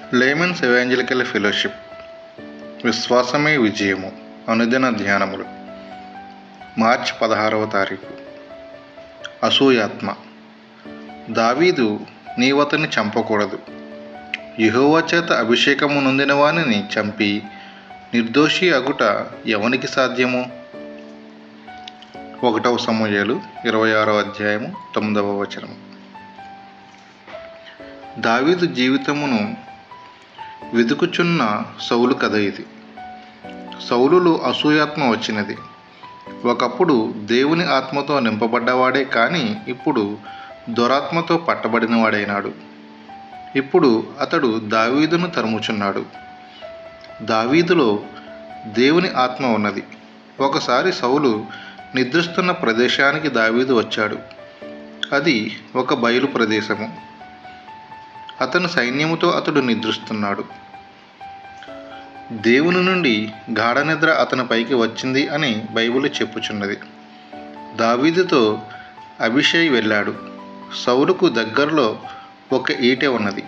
Layman's evangelical fellowship విశ్వాసమే విజయము అనుదిన ధ్యానములు మార్చి 16వ తారీఖు. అసూయాత్మ. దావీదు నీవతని చంపకూడదు, యెహోవా చేత అభిషేకము నొందిన వానిని చంపి నిర్దోషి అగుట ఎవనికి సాధ్యము? 1 సమూయేలు 26వ అధ్యాయము 9వ వచనము. దావీదు జీవితమును వెతుకుచున్న సౌలు కథ ఇది. సౌలులో అసూయాత్మ వచ్చినది. ఒకప్పుడు దేవుని ఆత్మతో నింపబడ్డవాడే కానీ ఇప్పుడు దురాత్మతో పట్టబడినవాడైనాడు. ఇప్పుడు అతడు దావీదును తరుముచున్నాడు. దావీదులో దేవుని ఆత్మ ఉన్నది. ఒకసారి సౌలు నిద్రిస్తున్న ప్రదేశానికి దావీదు వచ్చాడు. అది ఒక బయలు ప్రదేశము. అతని సైన్యముతో అతడు నిద్రిస్తున్నాడు. దేవుని నుండి గాఢ నిద్ర అతని పైకి వచ్చింది అని బైబిల్ చెప్పుచున్నది. దావీదుతో అబీషై వెళ్ళాడు. సౌలుకు దగ్గరలో ఒక ఈటె ఉన్నది.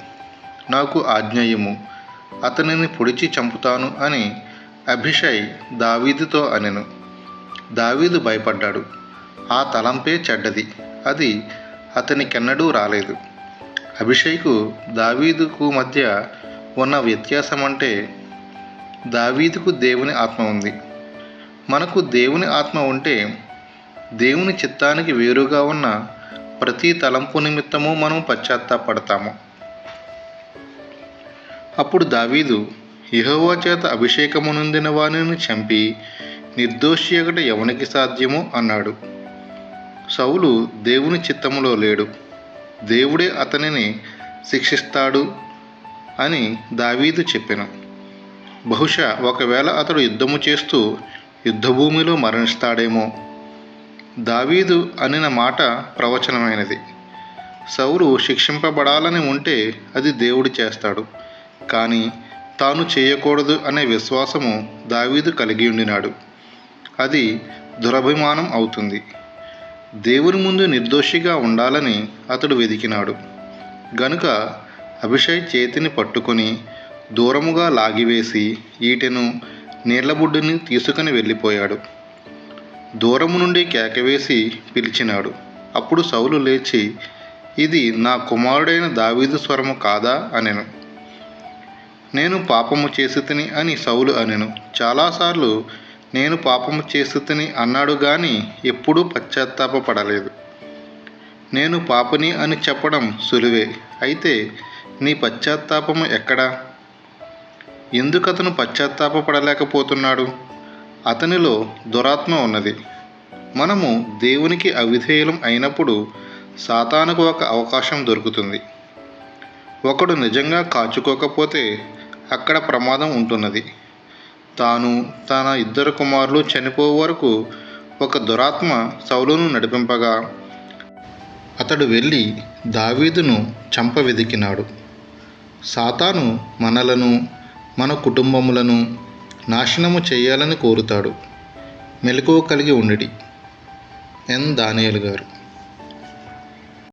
నాకు ఆజ్ఞేయము, అతనిని పొడిచి చంపుతాను అని అబీషై దావీదుతో అనెను. దావీదు భయపడ్డాడు. ఆ తలంపే చెడ్డది. అది అతనికెన్నడూ రాలేదు. అబీషైకు దావీదుకు మధ్య ఉన్న వ్యత్యాసం అంటే దావీదుకు దేవుని ఆత్మ ఉంది. మనకు దేవుని ఆత్మ ఉంటే దేవుని చిత్తానికి వేరుగా ఉన్న ప్రతి తలంపు నిమిత్తము మనం పశ్చాత్తాపడతాము. అప్పుడు దావీదు యెహోవా చేత అభిషేకము నొందిన వానిని చంపి నిర్దోషి అగుట ఎవనికి సాధ్యము అన్నాడు. సౌలు దేవుని చిత్తములో లేడు. దేవుడే అతనిని శిక్షిస్తాడు అని దావీదు చెప్పెను. బహుశా ఒకవేళ అతడు యుద్ధము చేస్తూ యుద్ధభూమిలో మరణిస్తాడేమో. దావీదు అనిన మాట ప్రవచనమైనది. సౌలు శిక్షింపబడాలని ఉంటే అది దేవుడు చేస్తాడు, కానీ తాను చేయకూడదు అనే విశ్వాసము దావీదు కలిగి ఉండినాడు. అది దురభిమానం అవుతుంది. దేవుని ముందు నిర్దోషిగా ఉండాలని అతడు వెదికినాడు గనుక అబీషై చేతిని పట్టుకొని దూరముగా లాగివేసి ఈటెను నీళ్లబుడ్డుని తీసుకుని వెళ్ళిపోయాడు. దూరము నుండి కేకవేసి పిలిచినాడు. అప్పుడు సౌలు లేచి, ఇది నా కుమారుడైన దావీదు స్వరము కాదా అనెను. నేను పాపము చేసితిని అని సౌలు అనెను. చాలాసార్లు నేను పాపము చేసితిని అన్నాడు గాని ఎప్పుడూ పశ్చాత్తాపపడలేదు. నేను పాపని అని చెప్పడం సులువే, అయితే నీ పశ్చాత్తాపము ఎక్కడా? ఎందుకతను పశ్చాత్తాపపడలేకపోతున్నాడు? అతనిలో దురాత్మ ఉన్నది. మనము దేవునికి అవిధేయులం అయినప్పుడు సాతానుకు ఒక అవకాశం దొరుకుతుంది. ఒకడు నిజంగా కాచుకోకపోతే అక్కడ ప్రమాదం ఉంటున్నది. తాను తన 2 కుమారులు చనిపోయే వరకు ఒక దురాత్మ సౌలును నడిపింపగా అతడు వెళ్ళి దావీదును చంప వెదికినాడు. సాతాను మనలను, మన కుటుంబములను నాశనము చేయాలని కోరుతాడు. మెలకువ కలిగి ఉండిడి. ఎన్ దానియేలు గారు.